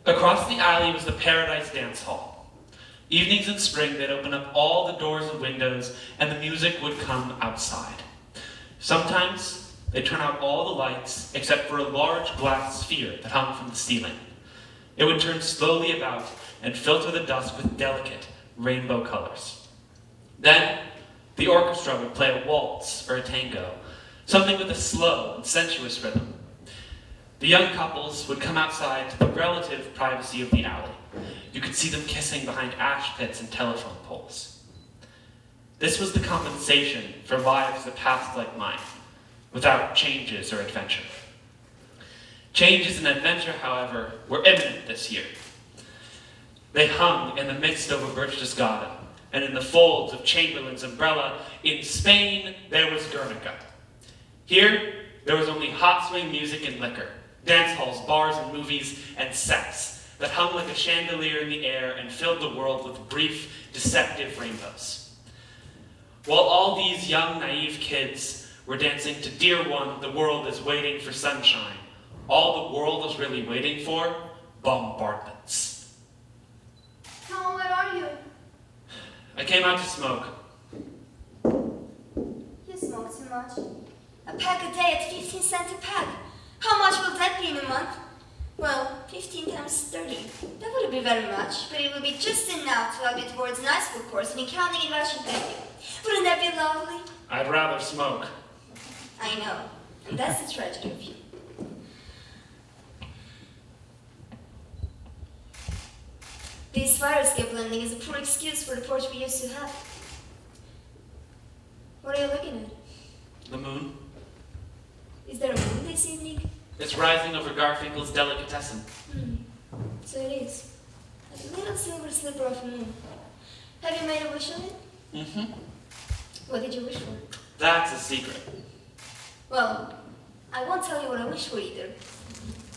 Across the alley was the Paradise Dance Hall. Evenings in spring, they'd open up all the doors and windows, and the music would come outside. Sometimes, they'd turn out all the lights, except for a large glass sphere that hung from the ceiling. It would turn slowly about and filter the dusk with delicate rainbow colors. Then, the orchestra would play a waltz or a tango, something with a slow and sensuous rhythm. The young couples would come outside to the relative privacy of the alley. You could see them kissing behind ash pits and telephone poles. This was the compensation for lives that passed like mine, without changes or adventure. Changes and adventure, however, were imminent this year. They hung in the midst of a birch garden, and in the folds of Chamberlain's umbrella. In Spain, there was Guernica. Here, there was only hot swing music and liquor, dance halls, bars and movies, and sex that hung like a chandelier in the air and filled the world with brief, deceptive rainbows. While all these young, naive kids were dancing to Dear One, the world is waiting for sunshine, all the world was really waiting for, bombardments. Tom, where are you? I came out to smoke. You smoke too much. A pack a day at 15 cents a pack. How much will that be in a month? Well, 15 times 30. That wouldn't be very much, but it would be just enough to help you towards an high school course in accounting and Russian banking. Wouldn't that be lovely? I'd rather smoke. I know, and that's the tragedy of you. This fire escape landing is a poor excuse for the porch we used to have. What are you looking at? The moon. Is there a moon this evening? It's rising over Garfinkel's delicatessen. So it is. A little silver slipper of a moon. Have you made a wish on it? Mm-hmm. What did you wish for? That's a secret. Well, I won't tell you what I wish for either.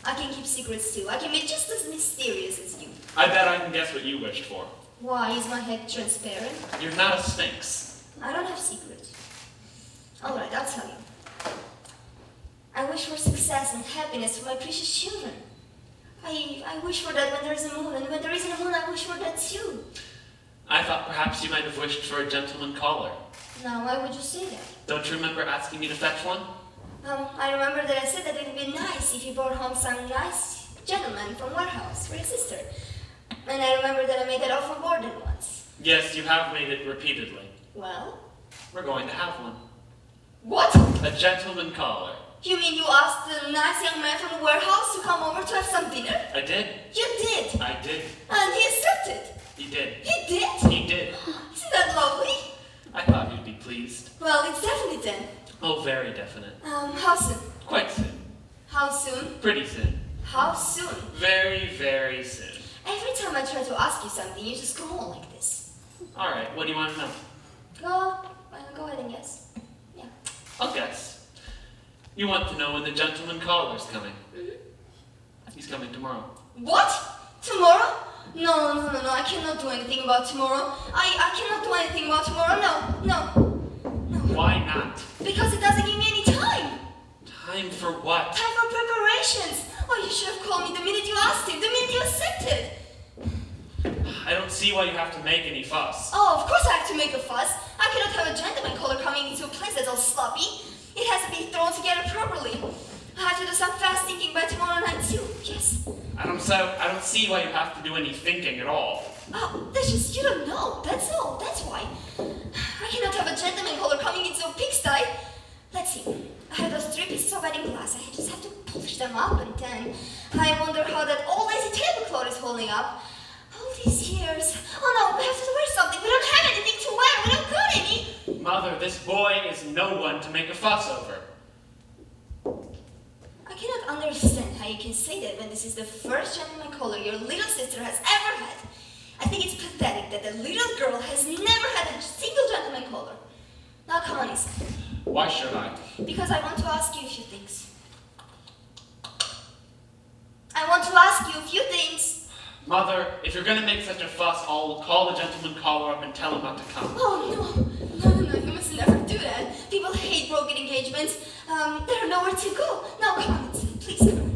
I can keep secrets too. I can be just as mysterious as you. I bet I can guess what you wished for. Why? Is my head transparent? You're not a sphinx. I don't have secrets. Alright, I'll tell you. I wish for success and happiness for my precious children. I wish for that when there's a moon, and when there isn't a moon, I wish for that too. I thought perhaps you might have wished for a gentleman caller. Now, why would you say that? Don't you remember asking me to fetch one? I remember that I said that it would be nice if you brought home some nice gentleman from warehouse for your sister. And I remember that I made that offer more than once. Yes, you have made it repeatedly. Well? We're going to have one. What? A gentleman caller. You mean you asked the nice young man from the warehouse to come over to have some dinner? I did. You did? I did. And he accepted? He did. He did? He did. Isn't that lovely? I thought you'd be pleased. Well, it's definite then. Oh, very definite. How soon? Quite soon. How soon? Pretty soon. How soon? Very, very soon. Every time I try to ask you something, you just go on like this. All right, what do you want to know? Go ahead and guess. Yeah. I'll guess. You want to know when the gentleman caller's coming. Mm-hmm. He's coming tomorrow. What? Tomorrow? No, I cannot do anything about tomorrow. I cannot do anything about tomorrow. No. Why not? Because it doesn't give me any time. Time for what? Time for preparations. Oh, you should have called me the minute you asked him, the minute you accepted. I don't see why you have to make any fuss. Oh, of course I have to make a fuss. I cannot have a gentleman caller coming into a place that's all sloppy. It has to be thrown together properly. I have to do some fast thinking by tomorrow night too. Yes. I don't see why you have to do any thinking at all. Oh, that's just, you don't know. That's all. That's why. I cannot have a gentleman caller coming into a pigsty. Let's see. I have those 3 pieces of wedding glass. I just have to polish them up, and then I wonder how that old lazy tablecloth is holding up. All these years. Oh no, we have to wear something. We don't have anything to wear. We don't got any. Mother, this boy is no one to make a fuss over. I cannot understand how you can say that when this is the first gentleman caller your little sister has ever had. I think it's pathetic that the little girl has never had a single gentleman caller. Now come on, Isa. Why should I? Because I want to ask you a few things. I want to ask you a few things. Mother, if you're going to make such a fuss, I'll call the gentleman caller up and tell him not to come. Oh, no, you must never do that. People hate broken engagements. There are nowhere to go. Now, come on, please come on.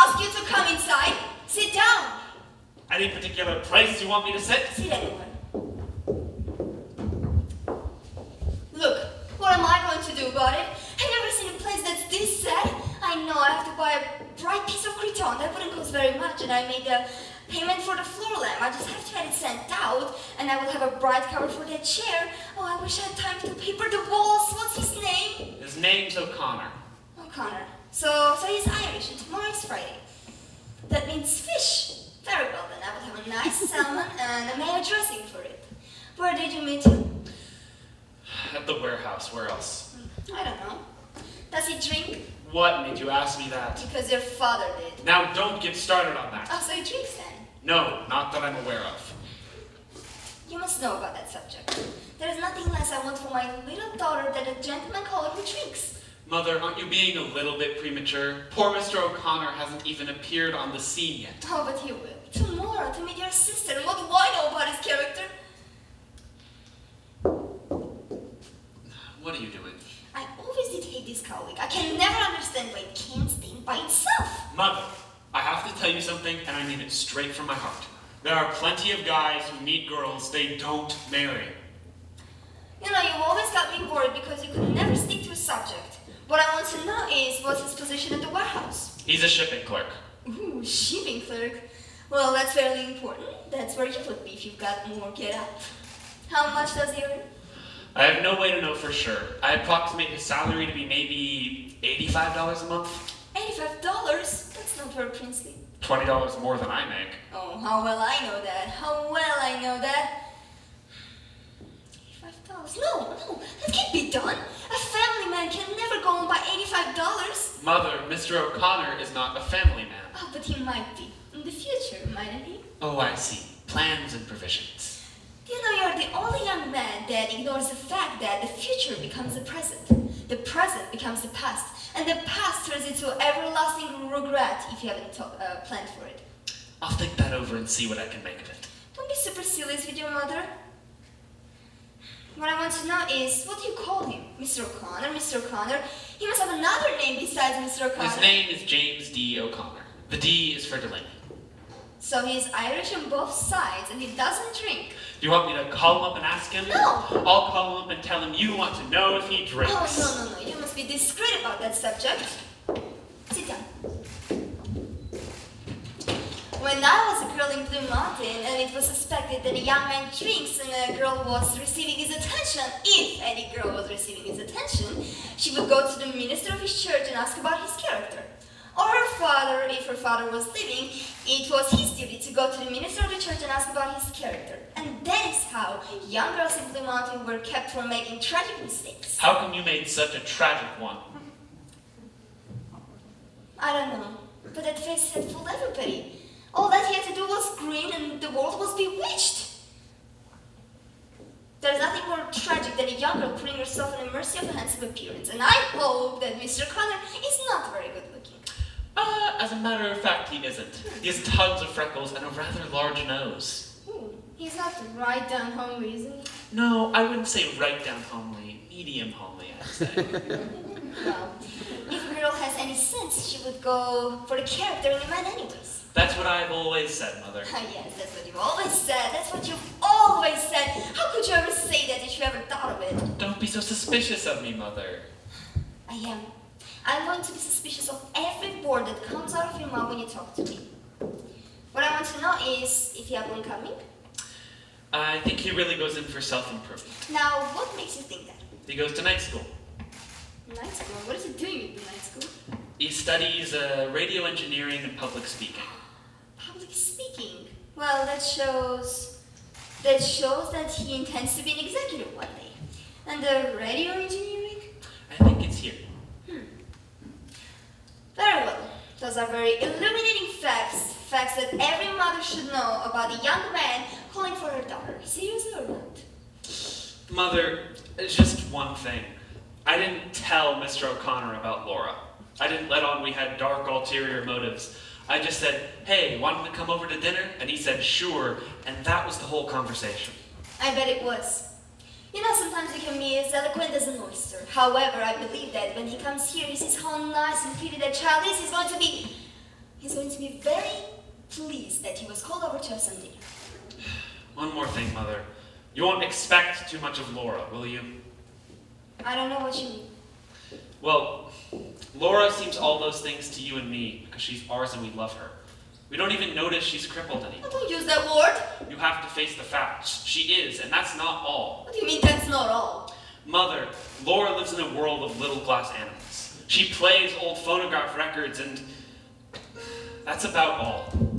ask you to come inside. Sit down. Any particular place you want me to sit? Sit anywhere. Look, what am I going to do about it? Have you ever seen a place that's this sad? I know I have to buy a bright piece of cretonne. That wouldn't cost very much, and I made a payment for the floor lamp. I just have to have it sent out, and I will have a bright cover for that chair. Oh, I wish I had time to paper the walls. What's his name? His name's O'Connor. O'Connor. So he's Irish, and tomorrow is Friday. That means fish. Very well, then I will have a nice salmon and a mayo dressing for it. Where did you meet him? At the warehouse. Where else? I don't know. Does he drink? What made you ask me that? Because your father did. Now don't get started on that. Oh, so he drinks then? No, not that I'm aware of. You must know about that subject. There is nothing less I want for my little daughter than a gentleman caller who drinks. Mother, aren't you being a little bit premature? Poor Mr. O'Connor hasn't even appeared on the scene yet. Oh, but he will. Tomorrow, to meet your sister. And what do I know about his character? What are you doing? I always did hate this colleague. I can never understand why it can't stand by itself. Mother, I have to tell you something, and I mean it straight from my heart. There are plenty of guys who meet girls they don't marry. You know, you've always got me worried because you could never stick to a subject. What I want to know is, what's his position at the warehouse? He's a shipping clerk. Ooh, shipping clerk. Well, that's fairly important. That's where you would be if you've got more get up. How much does he earn? I have no way to know for sure. I approximate his salary to be maybe $85 a month. $85? That's not very princely. $20 more than I make. Oh, how well I know that. How well I know that. $85? No, that can't be done. A family man can never go on by $85. Mother, Mr. O'Connor is not a family man. Oh, but he might be. In the future, mightn't he? Oh, I see. Plans and provisions. You know, you're the only young man that ignores the fact that the future becomes the present. The present becomes the past. And the past turns into everlasting regret if you haven't planned for it. I'll think that over and see what I can make of it. Don't be supercilious with your mother. What I want to know is, what do you call him? Mr. O'Connor, Mr. O'Connor? He must have another name besides Mr. O'Connor. His name is James D. O'Connor. The D is for Delaney. So he's Irish on both sides, and he doesn't drink. Do you want me to call him up and ask him? No! I'll call him up and tell him you want to know if he drinks. Oh, no. You must be discreet about that subject. Sit down. When I was a girl in Blue Mountain, and it was suspected that a young man drinks and a girl was receiving his attention, if any girl was receiving his attention, she would go to the minister of his church and ask about his character. Or her father, if her father was living, it was his duty to go to the minister of the church and ask about his character. And that is how young girls in Blue Mountain were kept from making tragic mistakes. How come you made such a tragic one? I don't know, but that face had fooled everybody. All that he had to do was grin and the world was bewitched. There's nothing more tragic than a young girl putting herself in the mercy of a handsome appearance, and I hope that Mr. Connor is not very good looking. As a matter of fact, he isn't. He has tons of freckles and a rather large nose. Ooh, he's not right down homely, isn't he? No, I wouldn't say right down homely. Medium homely, I'd say. Well, if a girl has any sense, she would go for the character in a man anyways. That's what I've always said, Mother. Yes, that's what you've always said. That's what you've always said. How could you ever say that if you ever thought of it? Don't be so suspicious of me, Mother. I am. I'm going to be suspicious of every word that comes out of your mouth when you talk to me. What I want to know is if you have one coming. I think he really goes in for self-improvement. Now, what makes you think that? He goes to night school. Night school? What is he doing in night school? He studies radio engineering and public speaking. Public speaking? Well, that shows that he intends to be an executive one day. And the radio engineering? I think it's here. Very well. Those are very illuminating facts. Facts that every mother should know about a young man calling for her daughter. Seriously or not? Mother, it's just one thing. I didn't tell Mr. O'Connor about Laura. I didn't let on we had dark ulterior motives. I just said, hey, want him to come over to dinner? And he said, sure. And that was the whole conversation. I bet it was. You know, sometimes you can be as eloquent as an oyster. However, I believe that when he comes here, he sees how nice and pretty that child is. He's going to be He's going to be very pleased that he was called over to us on dinner. One more thing, Mother. You won't expect too much of Laura, will you? I don't know what you mean. Well, Laura seems all those things to you and me because she's ours and we love her. We don't even notice she's crippled anymore. Don't use that word. You have to face the facts. She is, and that's not all. What do you mean that's not all? Mother, Laura lives in a world of little glass animals. She plays old phonograph records, and that's about all.